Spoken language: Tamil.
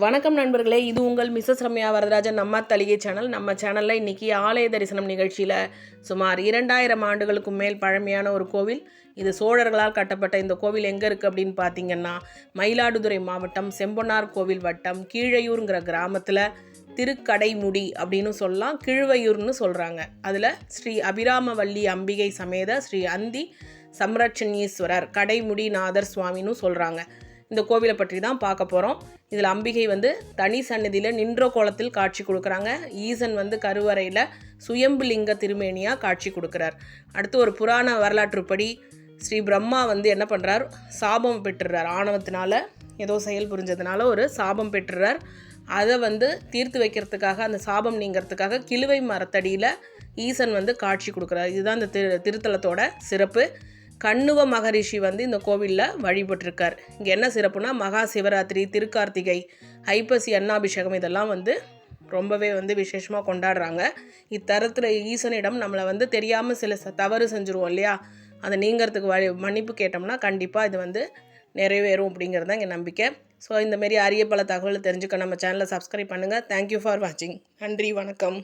வணக்கம் நண்பர்களே, இது உங்கள் மிஸ்ஸஸ் ரம்யா வரதராஜன் நம்ம தலிகை சேனல். நம்ம சேனலில் இன்றைக்கி ஆலய தரிசனம் நிகழ்ச்சியில் சுமார் 2000 ஆண்டுகளுக்கும் மேல் பழமையான ஒரு கோவில். இது சோழர்களால் கட்டப்பட்ட இந்த கோவில் எங்கே இருக்குது அப்படின்னு பார்த்தீங்கன்னா, மயிலாடுதுறை மாவட்டம் செம்பொன்னார் கோவில் வட்டம் கீழையூருங்கிற கிராமத்தில் திருக்கடைமுடி அப்படின்னு சொல்லலாம், கிழுவையூர்னு சொல்கிறாங்க. அதில் ஸ்ரீ அபிராமவல்லி அம்பிகை சமேத ஸ்ரீ அந்தி சம்ரட்சணீஸ்வரர் கடைமுடிநாதர் சுவாமின்னு சொல்கிறாங்க. இந்த கோவிலை பற்றி தான் பார்க்க போகிறோம். இதில் அம்பிகை தனி சன்னதியில் நின்ற கோலத்தில் காட்சி கொடுக்குறாங்க. ஈசன் கருவறையில் சுயம்பு லிங்க திருமேனியாக காட்சி கொடுக்குறார். அடுத்து ஒரு புராண வரலாற்றுப்படி ஸ்ரீ பிரம்மா என்ன பண்ணுறார், சாபம் பெற்றுறார். ஆணவத்தினால ஏதோ செயல் புரிஞ்சதுனால ஒரு சாபம் பெற்றுறார். அதை தீர்த்து வைக்கிறதுக்காக, அந்த சாபம் நீங்கிறதுக்காக கிழுவை மரத்தடியில் ஈசன் காட்சி கொடுக்குறார். இதுதான் இந்த திருத்தலத்தோட சிறப்பு. கண்ணுவ மகரிஷி இந்த கோவிலில் வழிபட்டிருக்கார். இங்கே என்ன சிறப்புனா, மகா சிவராத்திரி, திருக்கார்த்திகை, ஐப்பசி அன்னாபிஷேகம் இதெல்லாம் ரொம்பவே விசேஷமாக கொண்டாடுறாங்க. இத்தரத்தில் ஈசனிடம் நம்மளை தெரியாமல் சில தவறு செஞ்சுருவோம் இல்லையா, அதை நீங்கிறதுக்கு மன்னிப்பு கேட்டோம்னா கண்டிப்பாக இது நிறைவேறும் அப்படிங்கிறது தான் எங்கள் நம்பிக்கை. ஸோ இந்தமாரி அரிய பல தகவலை தெரிஞ்சுக்க நம்ம சேனலை சப்ஸ்கிரைப் பண்ணுங்கள். தேங்க்யூ ஃபார் வாட்சிங். நன்றி, வணக்கம்.